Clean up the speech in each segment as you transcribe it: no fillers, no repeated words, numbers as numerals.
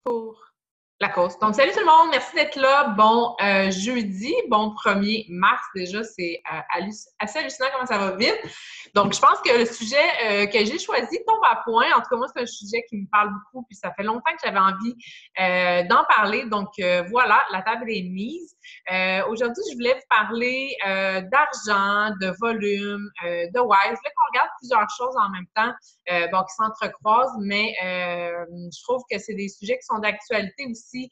Pour la cause. Donc, salut tout le monde, merci d'être là. Bon jeudi, bon 1er mars déjà, c'est assez hallucinant comment ça va vite. Donc, je pense que le sujet que j'ai choisi tombe à point. En tout cas, moi, c'est un sujet qui me parle beaucoup, puis ça fait longtemps que j'avais envie d'en parler. Donc, voilà, la table est mise. Aujourd'hui, je voulais vous parler d'argent, de volume, de why. Je voulais qu'on regarde plusieurs choses en même temps, qui s'entrecroisent, mais je trouve que c'est des sujets qui sont d'actualité aussi. Jen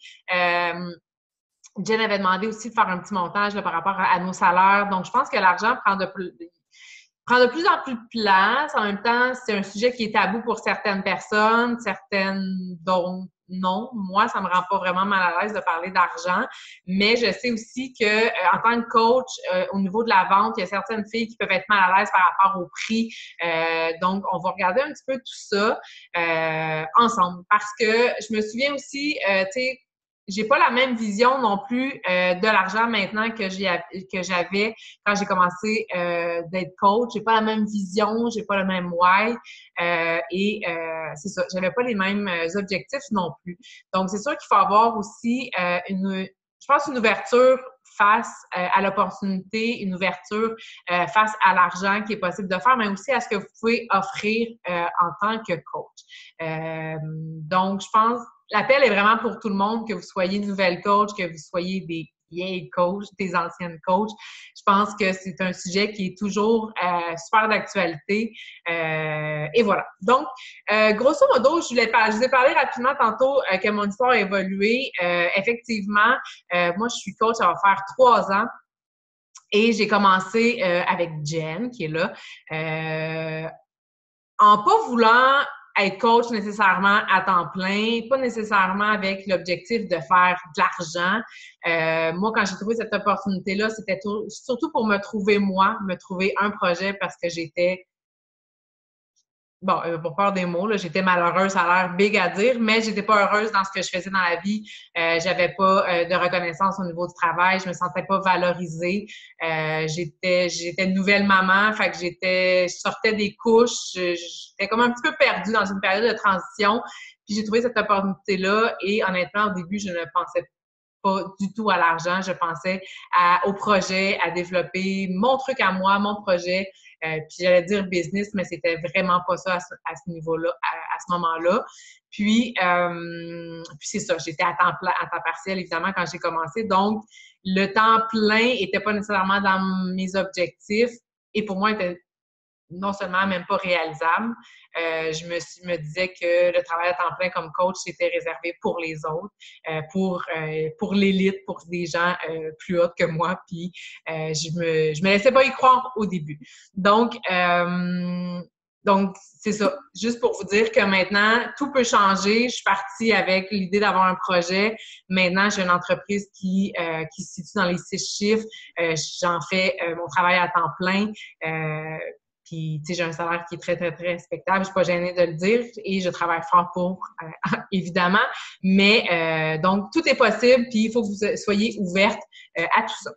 avait demandé aussi de faire un petit montage là, par rapport à nos salaires. Donc, je pense que l'argent prend de plus en plus de place. En même temps, c'est un sujet qui est tabou pour certaines personnes, certaines dont non. Moi, ça me rend pas vraiment mal à l'aise de parler d'argent, mais je sais aussi que en tant que coach, au niveau de la vente, il y a certaines filles qui peuvent être mal à l'aise par rapport au prix. Donc, on va regarder un petit peu tout ça ensemble parce que je me souviens aussi, tu sais, j'ai pas la même vision non plus de l'argent maintenant que j'avais quand j'ai commencé d'être coach. J'ai pas la même vision, j'ai pas le même why c'est ça, j'avais pas les mêmes objectifs non plus. Donc, c'est sûr qu'il faut avoir aussi une ouverture face à l'opportunité, une ouverture face à l'argent qui est possible de faire, mais aussi à ce que vous pouvez offrir en tant que coach. Donc, je pense l'appel est vraiment pour tout le monde, que vous soyez une nouvelle coach, que vous soyez des vieilles coachs, des anciennes coachs. Je pense que c'est un sujet qui est toujours super d'actualité. Et voilà. Donc, grosso modo, je vous ai parlé rapidement tantôt que mon histoire a évolué. Effectivement, moi, je suis coach, ça va faire 3 ans. Et j'ai commencé avec Jen, qui est là, en pas voulant être coach nécessairement à temps plein, pas nécessairement avec l'objectif de faire de l'argent. Moi, quand j'ai trouvé cette opportunité-là, c'était surtout pour me trouver un projet parce que j'étais pour faire des mots, là, j'étais malheureuse, ça a l'air big à dire, mais j'étais pas heureuse dans ce que je faisais dans la vie. J'avais pas de reconnaissance au niveau du travail, je me sentais pas valorisée. J'étais une nouvelle maman, fait que je sortais des couches, j'étais comme un petit peu perdue dans une période de transition. Puis j'ai trouvé cette opportunité-là et honnêtement, au début, je ne pensais pas du tout à l'argent. Je pensais au projet, à développer mon truc à moi, mon projet. Puis j'allais dire business, mais c'était vraiment pas ça à ce niveau-là, à ce moment-là. Puis c'est ça, j'étais à temps partiel, évidemment, quand j'ai commencé. Donc, le temps plein était pas nécessairement dans mes objectifs et pour moi, était non seulement même pas réalisable. Je me disais que le travail à temps plein comme coach, c'était réservé pour les autres, pour l'élite, pour des gens plus hauts que moi. Puis je me laissais pas y croire au début. Donc, c'est ça. Juste pour vous dire que maintenant, tout peut changer. Je suis partie avec l'idée d'avoir un projet. Maintenant, j'ai une entreprise qui se situe dans les 6 chiffres. J'en fais mon travail à temps plein. Puis, tu sais, j'ai un salaire qui est très, très, très respectable. Je suis pas gênée de le dire et je travaille fort pour, évidemment. Mais, donc, tout est possible puis il faut que vous soyez ouverte à tout ça.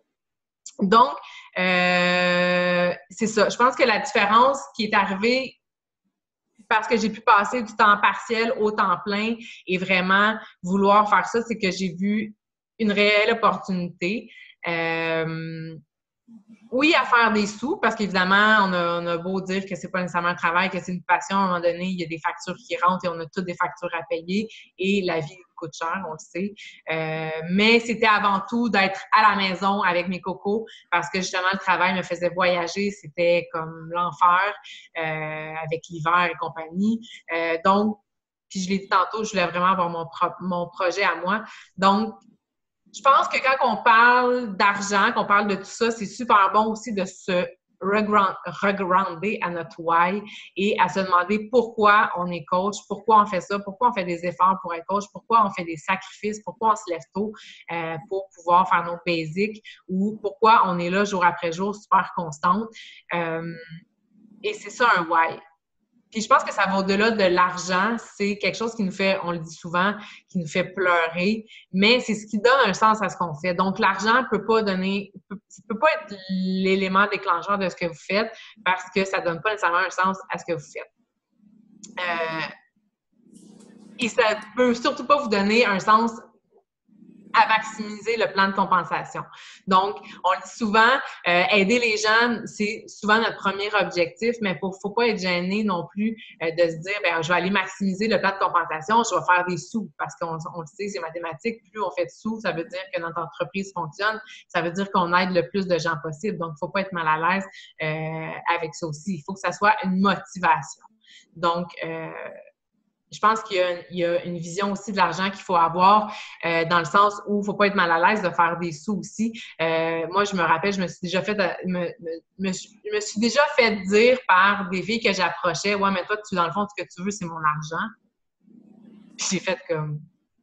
Donc, c'est ça. Je pense que la différence qui est arrivée parce que j'ai pu passer du temps partiel au temps plein et vraiment vouloir faire ça, c'est que j'ai vu une réelle opportunité. Oui, à faire des sous, parce qu'évidemment, on a beau dire que c'est pas nécessairement un travail, que c'est une passion, à un moment donné, il y a des factures qui rentrent et on a toutes des factures à payer et la vie coûte cher, on le sait. Mais c'était avant tout d'être à la maison avec mes cocos parce que justement, le travail me faisait voyager, c'était comme l'enfer avec l'hiver et compagnie. Donc, puis je l'ai dit tantôt, je voulais vraiment avoir mon projet à moi. Donc, je pense que quand on parle d'argent, qu'on parle de tout ça, c'est super bon aussi de se regrounder à notre why et à se demander pourquoi on est coach, pourquoi on fait ça, pourquoi on fait des efforts pour être coach, pourquoi on fait des sacrifices, pourquoi on se lève tôt pour pouvoir faire nos basics ou pourquoi on est là jour après jour super constante. Et c'est ça un why. Puis je pense que ça va au-delà de l'argent. C'est quelque chose qui nous fait, on le dit souvent, qui nous fait pleurer, mais c'est ce qui donne un sens à ce qu'on fait. Donc, l'argent peut pas être l'élément déclencheur de ce que vous faites parce que ça donne pas nécessairement un sens à ce que vous faites. Et ça ne peut surtout pas vous donner un sens à maximiser le plan de compensation. Donc, on le dit souvent, aider les gens, c'est souvent notre premier objectif, mais il ne faut pas être gêné non plus de se dire, bien, je vais aller maximiser le plan de compensation, je vais faire des sous, parce qu'on le sait, c'est mathématique, plus on fait de sous, ça veut dire que notre entreprise fonctionne, ça veut dire qu'on aide le plus de gens possible. Donc, il ne faut pas être mal à l'aise avec ça aussi. Il faut que ça soit une motivation. Donc, je pense qu'il y a une vision aussi de l'argent qu'il faut avoir dans le sens où il ne faut pas être mal à l'aise de faire des sous aussi. Moi, je me rappelle, je me suis déjà fait dire par des filles que j'approchais, ouais, mais toi, dans le fond, ce que tu veux, c'est mon argent. Puis j'ai fait comme,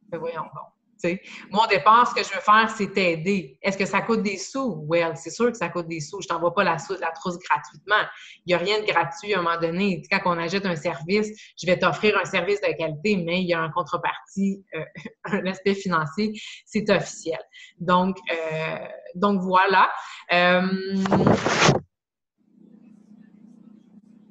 ben voyons donc. T'sais. Moi, au départ, ce que je veux faire, c'est t'aider. Est-ce que ça coûte des sous? Well, c'est sûr que ça coûte des sous. Je t'envoie pas la trousse gratuitement. Il n'y a rien de gratuit à un moment donné. Quand on achète un service, je vais t'offrir un service de qualité, mais il y a un contrepartie, un aspect financier, c'est officiel. Donc voilà.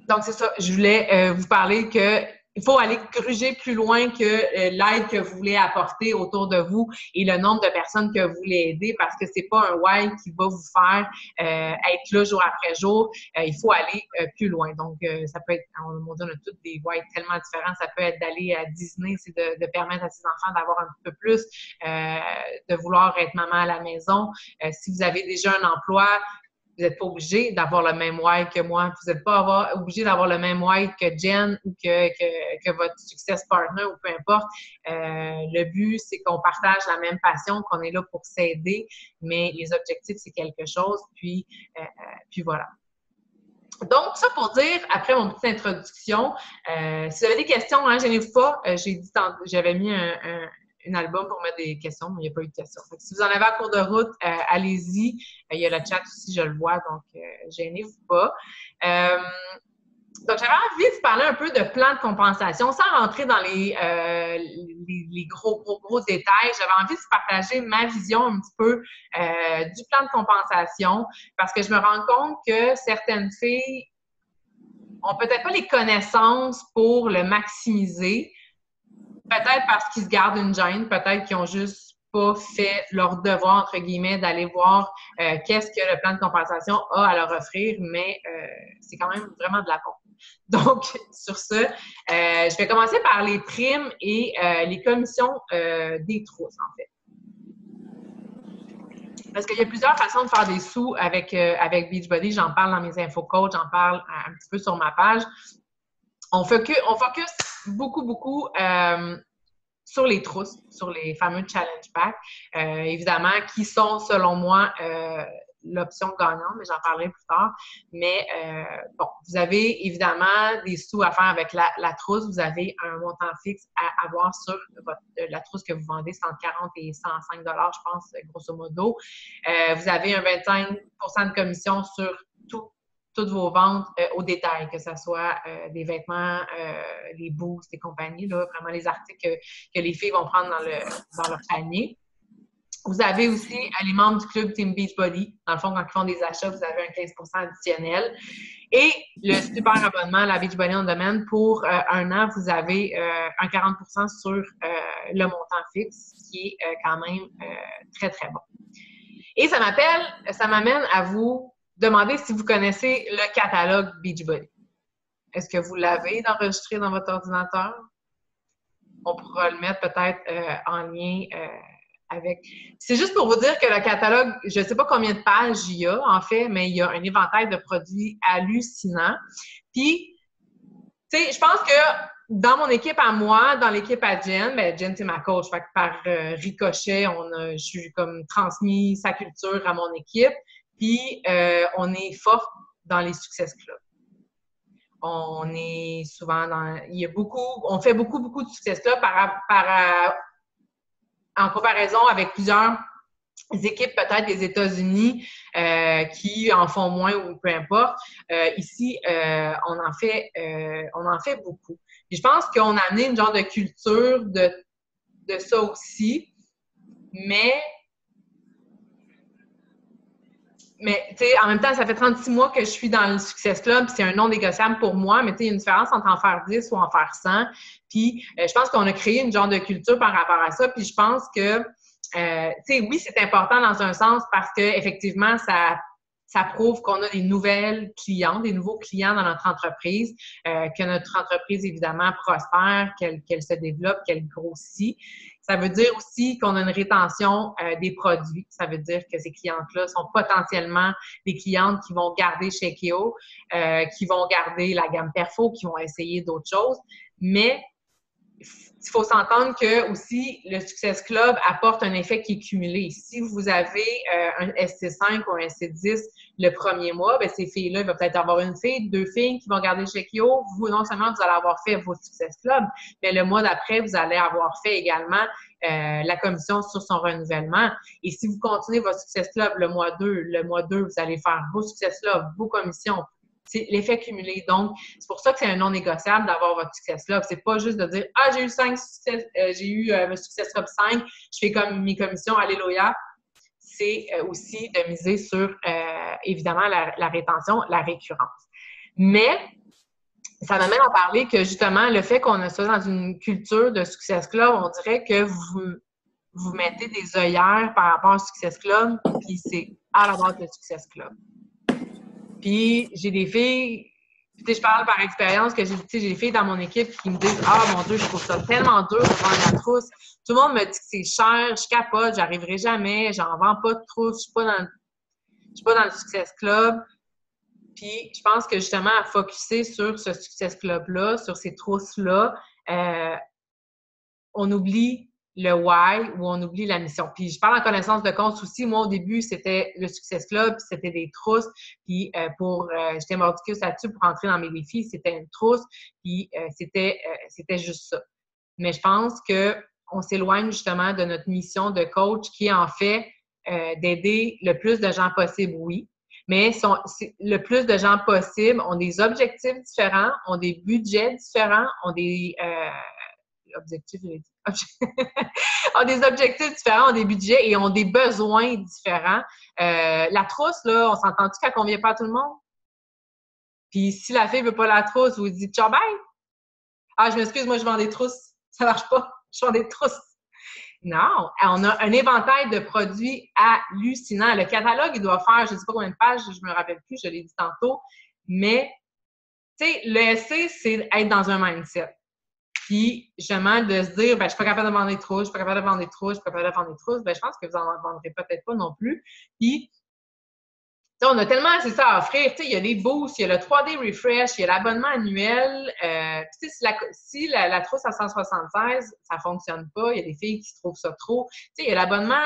Donc, c'est ça. Je voulais vous parler que il faut aller gruger plus loin que l'aide que vous voulez apporter autour de vous et le nombre de personnes que vous voulez aider parce que c'est pas un why qui va vous faire être là jour après jour. Il faut aller plus loin. Donc, ça peut être, on a toutes des why tellement différents. Ça peut être d'aller à Disney, c'est de permettre à ses enfants d'avoir un peu plus, de vouloir être maman à la maison. Si vous avez déjà un emploi, vous n'êtes pas obligé d'avoir le même why que moi. Vous n'êtes pas obligé d'avoir le même why que Jen ou que votre success partner ou peu importe. Le but, c'est qu'on partage la même passion, qu'on est là pour s'aider, mais les objectifs, c'est quelque chose. Puis voilà. Donc, ça pour dire, après mon petite introduction, si vous avez des questions, hein, gênez-vous pas. J'avais mis un album pour mettre des questions, mais il n'y a pas eu de questions. Donc, si vous en avez à cours de route, allez-y. Il y a le chat aussi, je le vois, donc gênez-vous pas. Donc, j'avais envie de parler un peu de plan de compensation sans rentrer dans les gros détails. J'avais envie de partager ma vision un petit peu du plan de compensation parce que je me rends compte que certaines filles ont peut-être pas les connaissances pour le maximiser. Peut-être parce qu'ils se gardent une gêne, peut-être qu'ils ont juste pas fait leur devoir, entre guillemets, d'aller voir qu'est-ce que le plan de compensation a à leur offrir, mais c'est quand même vraiment de la pompe. Donc, sur ce, je vais commencer par les primes et les commissions des trousses, en fait. Parce qu'il y a plusieurs façons de faire des sous avec Beachbody. J'en parle dans mes infocoachs, j'en parle un petit peu sur ma page. On focus beaucoup sur les trousses, sur les fameux challenge packs, évidemment, qui sont, selon moi, l'option gagnante, mais j'en parlerai plus tard. Mais bon, vous avez évidemment des sous à faire avec la trousse. Vous avez un montant fixe à avoir sur la trousse que vous vendez, c'est entre 40 et 105 $, je pense, grosso modo. Vous avez un 25 % de commission sur toutes vos ventes au détail, que ce soit des vêtements, les boosts et compagnie, là, vraiment les articles que les filles vont prendre dans leur panier. Vous avez aussi les membres du club Team Beachbody. Dans le fond, quand ils font des achats, vous avez un 15 % additionnel. Et le super abonnement à la Beachbody On Demand, pour un an, vous avez un 40 % sur le montant fixe, qui est quand même très, très bon. Et ça m'amène à vous demander si vous connaissez le catalogue Beachbody. Est-ce que vous l'avez enregistré dans votre ordinateur? On pourra le mettre peut-être en lien avec... C'est juste pour vous dire que le catalogue, je ne sais pas combien de pages il y a, en fait, mais il y a un éventail de produits hallucinant. Puis, tu sais, je pense que dans mon équipe à moi, dans l'équipe à Jen, ben Jen, c'est ma coach. Fait que par ricochet, je suis comme transmis sa culture à mon équipe. Puis, on est fort dans les Success Clubs. On est souvent on fait beaucoup de Success Clubs en comparaison avec plusieurs équipes peut-être des États-Unis qui en font moins ou peu importe. Ici, on en fait beaucoup. Puis je pense qu'on a amené une genre de culture de ça aussi, mais Mais, tu sais, en même temps, ça fait 36 mois que je suis dans le Success Club, puis c'est un non négociable pour moi, mais tu sais, il y a une différence entre en faire 10 ou en faire 100. Puis, je pense qu'on a créé une genre de culture par rapport à ça, puis je pense que, tu sais, oui, c'est important dans un sens parce que effectivement, ça prouve qu'on a des nouvelles clients, des nouveaux clients dans notre entreprise, que notre entreprise, évidemment, prospère, qu'elle se développe, qu'elle grossit. Ça veut dire aussi qu'on a une rétention des produits. Ça veut dire que ces clientes-là sont potentiellement des clientes qui vont garder chez Keo, qui vont garder la gamme Perfo, qui vont essayer d'autres choses. Mais il faut s'entendre que aussi le Success Club apporte un effet qui est cumulé. Si vous avez un SC5 ou un SC10 le premier mois, bien, ces filles-là, il va peut-être avoir une fille, 2 filles qui vont garder chez Kyo. Vous, non seulement vous allez avoir fait vos Success Club, mais le mois d'après, vous allez avoir fait également la commission sur son renouvellement. Et si vous continuez votre Success Club le mois 2, vous allez faire vos Success Club, vos commissions. C'est l'effet cumulé. Donc, c'est pour ça que c'est un non négociable d'avoir votre Success Club. C'est pas juste de dire « Ah, j'ai eu 5 success, j'ai eu mon Success Club 5, je fais comme mes commissions, alléluia ». C'est aussi de miser sur, évidemment, la rétention, la récurrence. Mais, ça m'amène à parler que, justement, le fait qu'on a ça dans une culture de Success Club, on dirait que vous mettez des œillères par rapport au Success Club, puis c'est à la base du Success Club. Puis, j'ai des filles, tu sais, je parle par expérience que j'ai des filles dans mon équipe qui me disent « Ah, mon Dieu, je trouve ça tellement dur de vendre la trousse. Tout le monde me dit que c'est cher, je capote, j'arriverai jamais, j'en vends pas de trousse, je suis pas dans le Success Club. » Puis, je pense que justement, à focusser sur ce Success Club-là, sur ces trousses-là, on oublie le why ou on oublie la mission. Puis je parle en connaissance de cause aussi. Moi, au début, c'était le Success Club, puis c'était des trousses. Puis j'étais mordicus là-dessus pour entrer dans mes défis. C'était une trousse, puis c'était juste ça. Mais je pense qu'on s'éloigne justement de notre mission de coach qui est en fait d'aider le plus de gens possible, oui. Mais le plus de gens possible ont des objectifs différents, ont des budgets différents, ont des objectifs, j'ai dit. Ont des objectifs différents, ont des budgets et ont des besoins différents. La trousse, là, on s'entend-tu qu'elle convient pas à tout le monde? Puis si la fille veut pas la trousse, vous dites ciao bye! Ah, je m'excuse, moi je vends des trousses. Ça marche pas. Je vends des trousses. Non, on a un éventail de produits hallucinant. Le catalogue, il doit faire, je ne sais pas combien de pages, je me rappelle plus, je l'ai dit tantôt, mais tu sais, le essai, c'est être dans un mindset. Puis, justement, de se dire, ben, je suis pas capable de vendre des trousses, je suis pas capable de vendre des trousses, je suis pas capable de vendre des trousses, ben, je pense que vous en vendrez peut-être pas non plus. Puis, on a tellement, c'est ça, à offrir. Tu sais, il y a des boosts, il y a le 3D Refresh, il y a l'abonnement annuel. Tu sais, si la trousse à 176, ça fonctionne pas, il y a des filles qui se trouvent ça trop. Tu sais, il y a l'abonnement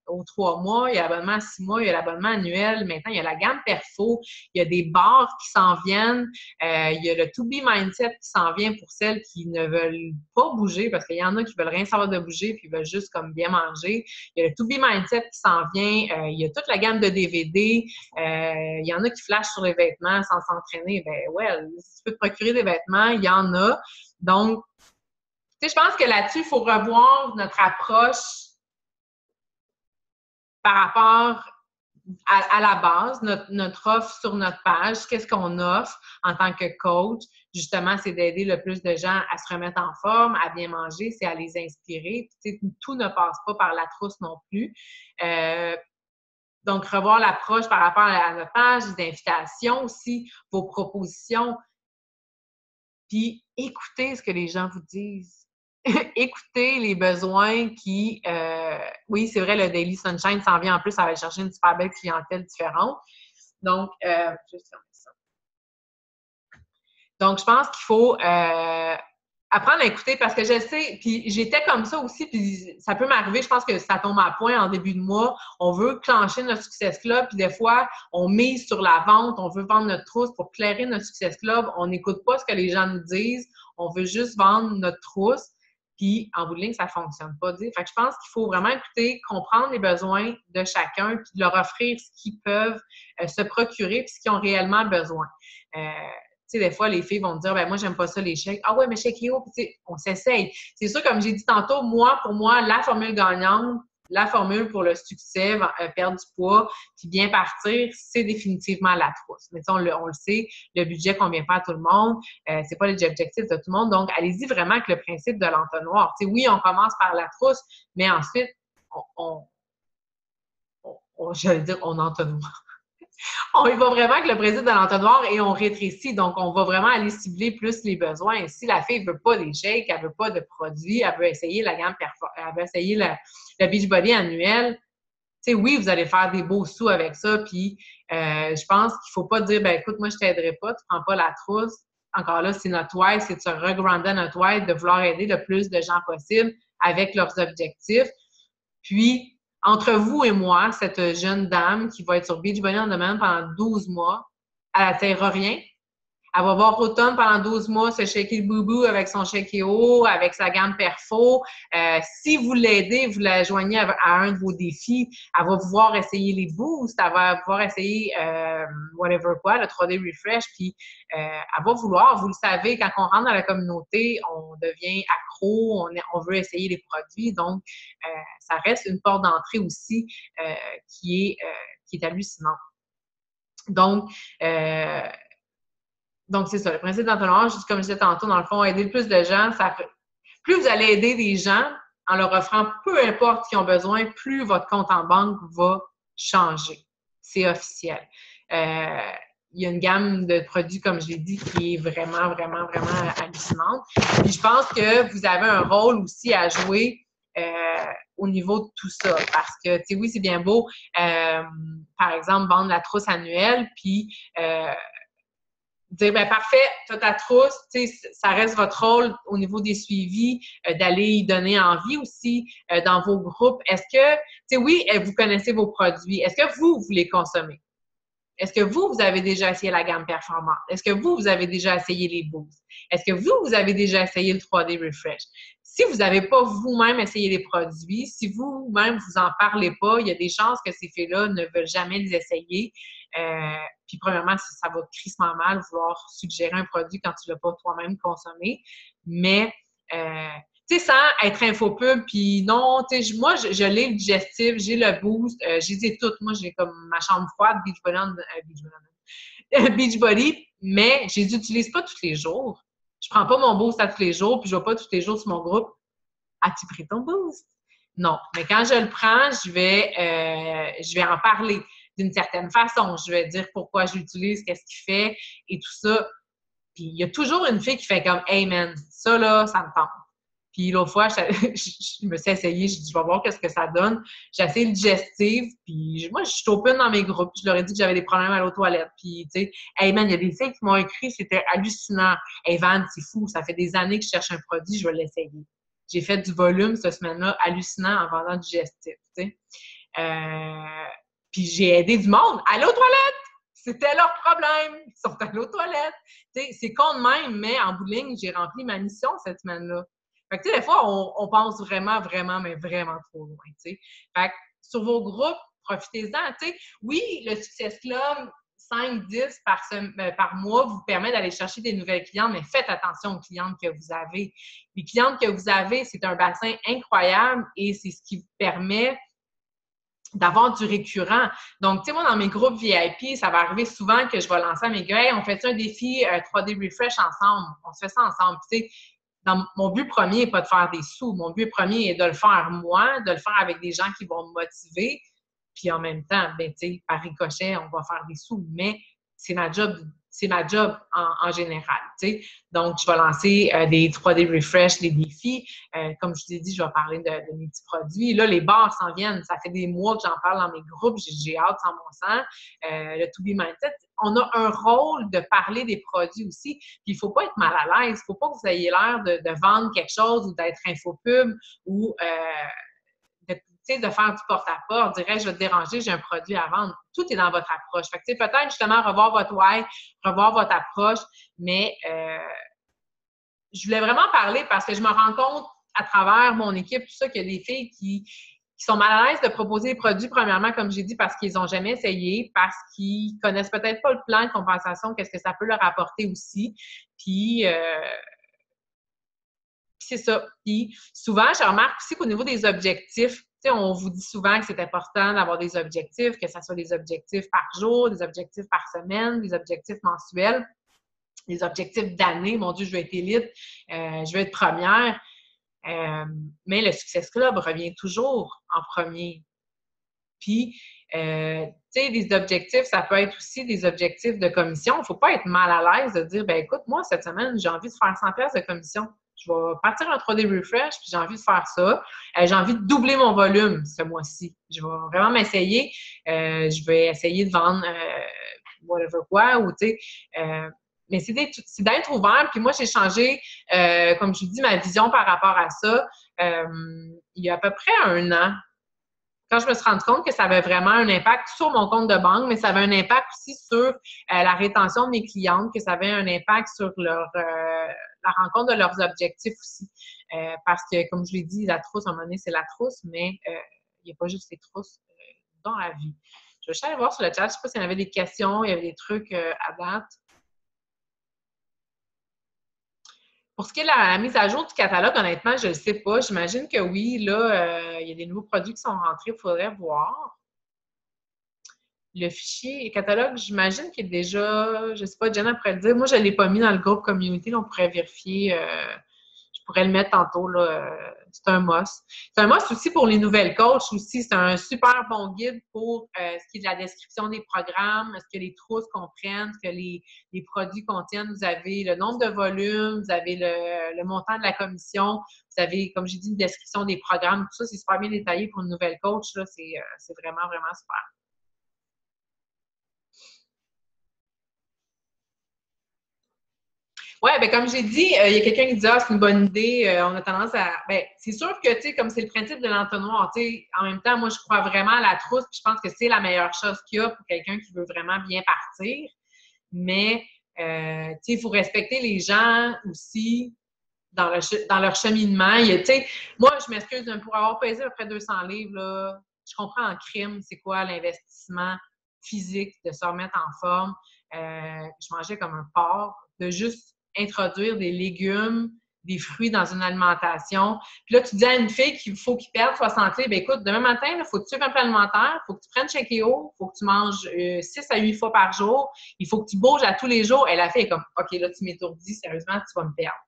aux 3 mois, il y a l'abonnement à 6 mois, il y a l'abonnement annuel. Maintenant, il y a la gamme Perfo, il y a des bars qui s'en viennent, il y a le To Be Mindset qui s'en vient pour celles qui ne veulent pas bouger, parce qu'il y en a qui veulent rien savoir de bouger puis veulent juste comme bien manger. Il y a le To Be Mindset qui s'en vient, il y a toute la gamme de DVD, il y en a qui flashent sur les vêtements sans s'entraîner. Ben ouais, si tu peux te procurer des vêtements, il y en a. Donc, tu sais, je pense que là-dessus, il faut revoir notre approche par rapport à la base, notre offre sur notre page, qu'est-ce qu'on offre en tant que coach? Justement, c'est d'aider le plus de gens à se remettre en forme, à bien manger, c'est à les inspirer. Puis, tout ne passe pas par la trousse non plus. Donc, revoir l'approche par rapport à notre page, les invitations aussi, vos propositions. Puis, écoutez ce que les gens vous disent. Écoutez les besoins qui... oui, c'est vrai, le Daily Sunshine s'en vient en plus, ça va aller chercher une super belle clientèle différente. Donc, juste fermer ça. Donc, je pense qu'il faut apprendre à écouter parce que je sais, puis j'étais comme ça aussi, puis ça peut m'arriver, je pense que ça tombe à point en début de mois. On veut clencher notre Success Club, puis des fois, on mise sur la vente, on veut vendre notre trousse pour clairer notre Success Club. On n'écoute pas ce que les gens nous disent, on veut juste vendre notre trousse. Puis, en bout de ligne, ça ne fonctionne pas. Fait que je pense qu'il faut vraiment écouter, comprendre les besoins de chacun, puis leur offrir ce qu'ils peuvent se procurer, puis ce qu'ils ont réellement besoin. Tu sais, des fois, les filles vont me dire, ben moi, j'aime pas ça, les chèques. Ah ouais, mais chèque Keo, puis on s'essaye. C'est sûr, comme j'ai dit tantôt, pour moi, la formule gagnante, la formule pour le succès, perdre du poids, puis bien partir, c'est définitivement la trousse. Mais on le sait, le budget convient pas à tout le monde, c'est pas les objectifs de tout le monde, donc allez-y vraiment avec le principe de l'entonnoir. Tu sais, oui, on commence par la trousse, mais ensuite, j'allais dire, on entonnoir. On y va vraiment avec le principe de l'entonnoir et on rétrécit. Donc, on va vraiment aller cibler plus les besoins. Si la fille ne veut pas des shakes, elle ne veut pas de produits, elle veut essayer la gamme elle veut essayer le Beachbody annuel, tu sais, oui, vous allez faire des beaux sous avec ça. Puis, je pense qu'il ne faut pas dire, ben écoute, moi, je ne t'aiderai pas, tu ne prends pas la trousse. Encore là, c'est notre why, c'est de se regrander notre why, de vouloir aider le plus de gens possible avec leurs objectifs. Puis, entre vous et moi, cette jeune dame qui va être sur Beachbody On Demand pendant 12 mois, elle n'atteindra rien. Elle va voir Automne pendant 12 mois se shaker le boubou avec son Shake.io, avec sa gamme Perfo. Si vous l'aidez, vous la joignez à un de vos défis, elle va pouvoir essayer les boosts, elle va pouvoir essayer whatever quoi, le 3D Refresh, puis elle va vouloir, vous le savez, quand on rentre dans la communauté, on devient accro, on veut essayer les produits, donc ça reste une porte d'entrée aussi qui est hallucinante. Donc, c'est ça, le principe d'entonnoir, comme je disais tantôt, dans le fond, aider le plus de gens, plus vous allez aider des gens en leur offrant peu importe qui ont besoin, plus votre compte en banque va changer. C'est officiel. Il y a une gamme de produits, comme je l'ai dit, qui est vraiment, vraiment, vraiment hallucinante. Puis je pense que vous avez un rôle aussi à jouer au niveau de tout ça. Parce que, tu sais, oui, c'est bien beau, par exemple, vendre la trousse annuelle, puis dire, ben parfait, tu as ta trousse, tu sais, ça reste votre rôle au niveau des suivis, d'aller y donner envie aussi dans vos groupes. Est-ce que, tu sais, oui, vous connaissez vos produits. Est-ce que vous les consommez? Est-ce que vous avez déjà essayé la gamme performante? Est-ce que vous avez déjà essayé les boosts? Est-ce que vous avez déjà essayé le 3D Refresh? Si vous n'avez pas vous-même essayé les produits, si vous-même vous en parlez pas, il y a des chances que ces filles-là ne veulent jamais les essayer. Puis premièrement, ça va crissement mal vouloir suggérer un produit quand tu ne l'as pas toi-même consommé. Mais tu sais, sans être infopub, puis non, tu sais, moi, je l'ai le digestif, j'ai le boost, j'ai dit toutes. Moi, j'ai comme ma chambre froide, Beachbody, mais je les utilise pas tous les jours. Je prends pas mon boost à tous les jours, puis je vais pas tous les jours sur mon groupe. As-tu pris ton boost? Non. Mais quand je le prends, je vais en parler d'une certaine façon. Je vais dire pourquoi je l'utilise, qu'est-ce qu'il fait et tout ça. Puis il y a toujours une fille qui fait comme « Hey man, ça là, ça me tente. » Puis l'autre fois, je me suis essayée, je dis, je vais voir qu'est-ce que ça donne. J'ai essayé le digestif, puis moi, je suis open dans mes groupes. Je leur ai dit que j'avais des problèmes à l'eau toilette. Puis, tu sais, hey man, il y a des filles qui m'ont écrit, c'était hallucinant. Hey Van, c'est fou, ça fait des années que je cherche un produit, je vais l'essayer. J'ai fait du volume cette semaine-là, hallucinant en vendant du digestif, tu sais. Puis j'ai aidé du monde. Allez aux toilettes! C'était leur problème. Ils sont allés aux toilettes. Tu sais, c'est con de même, mais en bout de ligne, j'ai rempli ma mission cette semaine-là. Fait que, tu sais, des fois, on pense vraiment, vraiment, mais vraiment trop loin, tu sais. Fait que, sur vos groupes, profitez-en, tu sais. Oui, le Success Club, 5-10 par mois vous permet d'aller chercher des nouvelles clientes, mais faites attention aux clientes que vous avez. Les clientes que vous avez, c'est un bassin incroyable et c'est ce qui vous permet d'avoir du récurrent. Donc, tu sais, moi, dans mes groupes VIP, ça va arriver souvent que je vais lancer à mes gars, hey, on fait un défi 3D Refresh ensemble? On se fait ça ensemble. Tu sais, mon but premier n'est pas de faire des sous. Mon but premier est de le faire moi, de le faire avec des gens qui vont me motiver. Puis en même temps, ben, tu sais, par ricochet, on va faire des sous. Mais c'est ma job en général, tu sais. Donc, je vais lancer des 3D Refresh, des défis. Comme je vous ai dit, je vais parler de mes petits produits. Là, les bars s'en viennent. Ça fait des mois que j'en parle dans mes groupes. J'ai hâte sans mon sang. Le To Be Mindset. On a un rôle de parler des produits aussi. Puis, il ne faut pas être mal à l'aise. Il ne faut pas que vous ayez l'air de vendre quelque chose ou d'être infopub ou de faire du porte-à-porte, dirais je vais te déranger, j'ai un produit à vendre. Tout est dans votre approche. Fait que, peut-être justement revoir votre why, revoir votre approche, mais je voulais vraiment parler parce que je me rends compte à travers mon équipe, tout ça, qu'il y a des filles qui sont mal à l'aise de proposer des produits, premièrement, comme j'ai dit, parce qu'ils n'ont jamais essayé, parce qu'ils connaissent peut-être pas le plan de compensation, qu'est-ce que ça peut leur apporter aussi. Puis c'est ça. Puis souvent, je remarque aussi qu'au niveau des objectifs, sais, on vous dit souvent que c'est important d'avoir des objectifs, que ce soit des objectifs par jour, des objectifs par semaine, des objectifs mensuels, des objectifs d'année. Mon Dieu, je veux être élite, je veux être première. Mais le Success Club revient toujours en premier. Puis, tu sais, des objectifs, ça peut être aussi des objectifs de commission. Il ne faut pas être mal à l'aise de dire, ben écoute, moi, cette semaine, j'ai envie de faire 100$ de commission. Je vais partir un 3D refresh, puis j'ai envie de faire ça. J'ai envie de doubler mon volume ce mois-ci. Je vais vraiment m'essayer. Je vais essayer de vendre whatever quoi, ou tu sais. Mais c'est d'être ouvert. Puis moi, j'ai changé, comme je vous dis, ma vision par rapport à ça il y a à peu près 1 an. Quand je me suis rendu compte que ça avait vraiment un impact sur mon compte de banque, mais ça avait un impact aussi sur la rétention de mes clientes, que ça avait un impact sur la rencontre de leurs objectifs aussi. Parce que, comme je l'ai dit, la trousse, à un moment donné, c'est la trousse, mais il n'y a pas juste les trousses dans la vie. Je vais juste aller voir sur le chat. Je ne sais pas s'il y avait des questions, il y avait des trucs à date. Pour ce qui est de la mise à jour du catalogue, honnêtement, je ne sais pas. J'imagine que oui, là, il y a des nouveaux produits qui sont rentrés, il faudrait voir. Le fichier catalogue, j'imagine qu'il est déjà, je ne sais pas, Jenna pourrait le dire. Moi, je ne l'ai pas mis dans le groupe community, là, on pourrait vérifier. Je pourrais le mettre tantôt, là. C'est un must. C'est un must aussi pour les nouvelles coachs aussi. C'est un super bon guide pour ce qui est de la description des programmes, ce que les trousses comprennent, ce que les produits contiennent. Vous avez le nombre de volumes, vous avez le montant de la commission, vous avez, comme j'ai dit, une description des programmes. Tout ça, c'est super bien détaillé pour une nouvelle coach. Là. C'est vraiment, vraiment super. Oui, bien, comme j'ai dit, il y a quelqu'un qui dit, ah, c'est une bonne idée. On a tendance à. Bien, c'est sûr que, tu sais, comme c'est le principe de l'entonnoir, tu sais, en même temps, moi, je crois vraiment à la trousse, puis je pense que c'est la meilleure chose qu'il y a pour quelqu'un qui veut vraiment bien partir. Mais, tu sais, il faut respecter les gens aussi dans leur cheminement. Tu sais, moi, je m'excuse, pour avoir pesé à peu près 200 livres, là, je comprends en crime, c'est quoi l'investissement physique, de se remettre en forme. Je mangeais comme un porc, de juste introduire des légumes, des fruits dans une alimentation. Puis là, tu dis à une fille qu'il faut qu'il perde 60 livres, bien, écoute, demain matin, il faut que tu suives un plan alimentaire, il faut que tu prennes Shakeio, il faut que tu manges 6 à 8 fois par jour, il faut que tu bouges à tous les jours. Et la fille est comme, OK, là, tu m'étourdis, sérieusement, tu vas me perdre.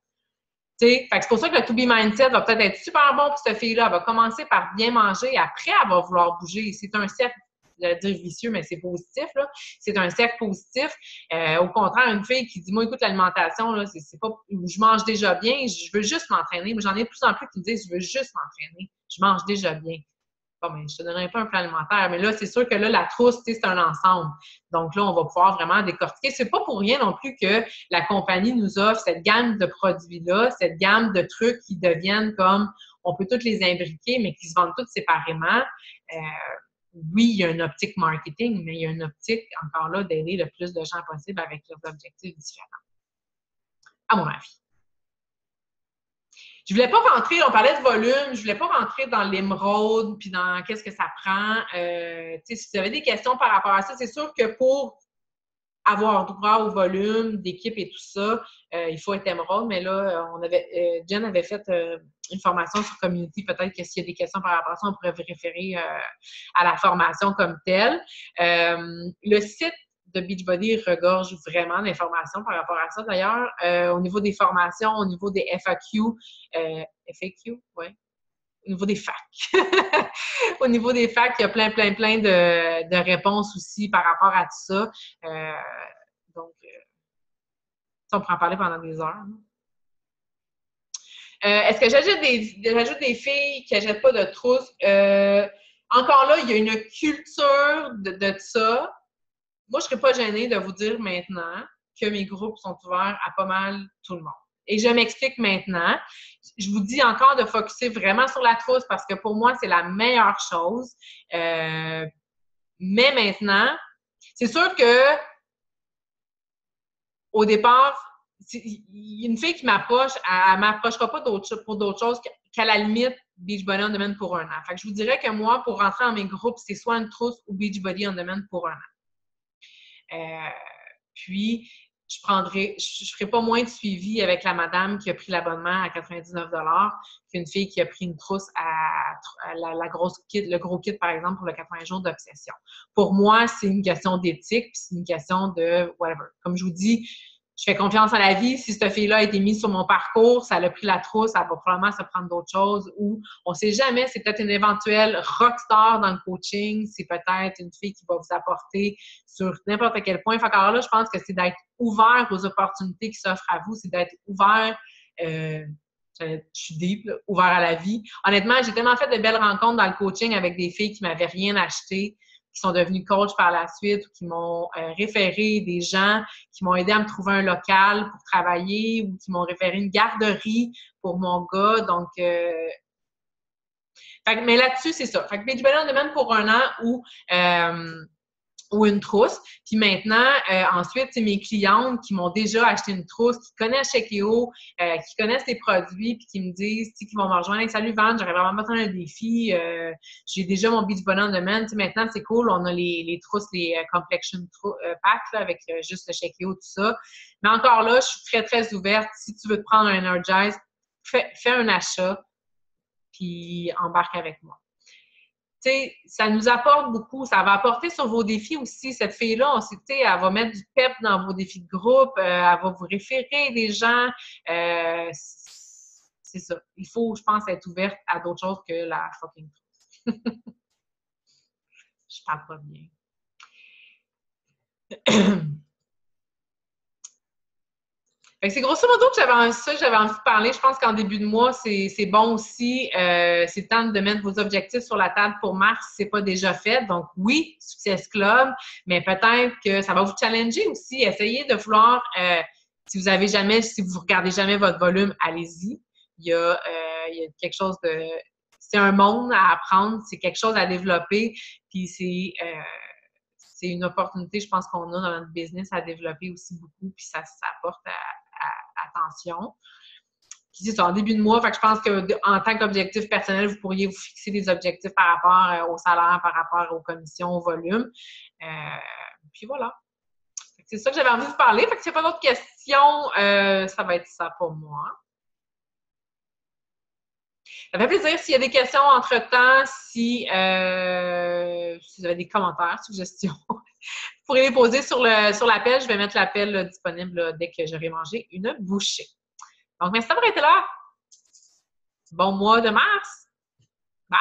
Fait que c'est pour ça que le To Be Mindset va peut-être être super bon pour cette fille-là. Elle va commencer par bien manger, après, elle va vouloir bouger. C'est un cercle, je vais dire vicieux, mais c'est positif, là. C'est un cercle positif. Au contraire, une fille qui dit, moi, écoute, l'alimentation, là, c'est pas, je mange déjà bien, je veux juste m'entraîner. Moi, j'en ai de plus en plus qui me disent, je veux juste m'entraîner, je mange déjà bien. Bon, ben, je te donnerai pas un plan alimentaire, mais là, c'est sûr que là, la trousse, c'est un ensemble. Donc là, on va pouvoir vraiment décortiquer. C'est pas pour rien non plus que la compagnie nous offre cette gamme de produits-là, cette gamme de trucs qui deviennent comme, on peut tous les imbriquer, mais qui se vendent tous séparément. Oui, il y a une optique marketing, mais il y a une optique, encore là, d'aider le plus de gens possible avec leurs objectifs différents. À mon avis. Je voulais pas rentrer, on parlait de volume, je voulais pas rentrer dans l'émeraude, puis dans qu'est-ce que ça prend. Si vous avez des questions par rapport à ça, c'est sûr que pour avoir droit au volume d'équipe et tout ça, il faut être émeraude, mais là, Jen avait fait une formation sur Community, peut-être que s'il y a des questions par rapport à ça, on pourrait vous référer à la formation comme telle. Le site de Beachbody regorge vraiment d'informations par rapport à ça. D'ailleurs, au niveau des formations, au niveau des FAQ, oui, au niveau des facs. Au niveau des facs, il y a plein de réponses aussi par rapport à tout ça. Donc, ça, on pourra en parler pendant des heures. Est-ce que j'ajoute des filles qui n'achètent pas de trousse? Encore là, il y a une culture de ça. Moi, je ne serais pas gênée de vous dire maintenant que mes groupes sont ouverts à pas mal tout le monde. Et je m'explique maintenant. Je vous dis encore de focusser vraiment sur la trousse parce que pour moi, c'est la meilleure chose. Mais maintenant, c'est sûr que au départ, il y a une fille qui m'approche, elle ne m'approchera pas pour d'autres choses qu'à la limite, Beachbody On Demand pour 1 an. Fait que je vous dirais que moi, pour rentrer dans mes groupes, c'est soit une trousse ou Beachbody On Demand pour 1 an. Puis, je ferai pas moins de suivi avec la madame qui a pris l'abonnement à 99$ qu'une fille qui a pris une trousse à la grosse kit, le gros kit, par exemple, pour le 80 jours d'obsession. Pour moi, c'est une question d'éthique, puis c'est une question de whatever. Comme je vous dis, je fais confiance à la vie. Si cette fille-là a été mise sur mon parcours, ça a pris la trousse, ça va probablement se prendre d'autres choses. Ou on ne sait jamais, c'est peut-être une éventuelle rockstar dans le coaching. C'est peut-être une fille qui va vous apporter sur n'importe quel point. Fait qu'alors là, je pense que c'est d'être ouvert aux opportunités qui s'offrent à vous. C'est d'être ouvert, je suis deep, là, ouvert à la vie. Honnêtement, j'ai tellement fait de belles rencontres dans le coaching avec des filles qui ne m'avaient rien acheté, qui sont devenues coach par la suite, ou qui m'ont référé des gens, qui m'ont aidé à me trouver un local pour travailler, ou qui m'ont référé une garderie pour mon gars. Donc, mais là-dessus, c'est ça. Fait que Beach Belly on Demand pour un an ou une trousse. Puis maintenant, ensuite, c'est mes clientes qui m'ont déjà acheté une trousse, qui connaissent Shekeo, qui connaissent les produits, puis qui me disent, qui vont me rejoindre. Salut Van, j'aurais vraiment besoin d'un défi. J'ai déjà mon Beach Belly on Demand. Maintenant, c'est cool. On a les trousses, les Complexion Packs là, avec juste le Shekeo, tout ça. Mais encore là, je suis très, très ouverte. Si tu veux te prendre un Energize, fais un achat, puis embarque avec moi. Tu sais, ça nous apporte beaucoup. Ça va apporter sur vos défis aussi. Cette fille-là, on sait, tu sais, elle va mettre du pep dans vos défis de groupe. Elle va vous référer des gens. C'est ça. Il faut, je pense, être ouverte à d'autres choses que la fucking trousse. Je parle pas bien. C'est grosso modo que j'avais envie de parler. Je pense qu'en début de mois, c'est bon aussi. C'est le temps de mettre vos objectifs sur la table pour mars si ce n'est pas déjà fait. Donc oui, Success Club, mais peut-être que ça va vous challenger aussi. Essayez de vouloir, si vous regardez jamais votre volume, allez-y. Il y a quelque chose de... C'est un monde à apprendre, c'est quelque chose à développer, puis c'est une opportunité, je pense, qu'on a dans notre business à développer aussi beaucoup, puis ça apporte attention. Puis c'est ça, en début de mois, fait que je pense qu'en tant qu'objectif personnel, vous pourriez vous fixer des objectifs par rapport au salaire, par rapport aux commissions, au volume. Puis voilà. C'est ça que j'avais envie de vous parler. Fait que s'il n'y a pas d'autres questions, ça va être ça pour moi. Ça fait plaisir. S'il y a des questions entre-temps, si vous avez des commentaires, suggestions, vous pourrez les poser sur l'appel. Je vais mettre l'appel disponible là, dès que j'aurai mangé une bouchée. Donc, merci d'avoir été là. Bon mois de mars. Bye!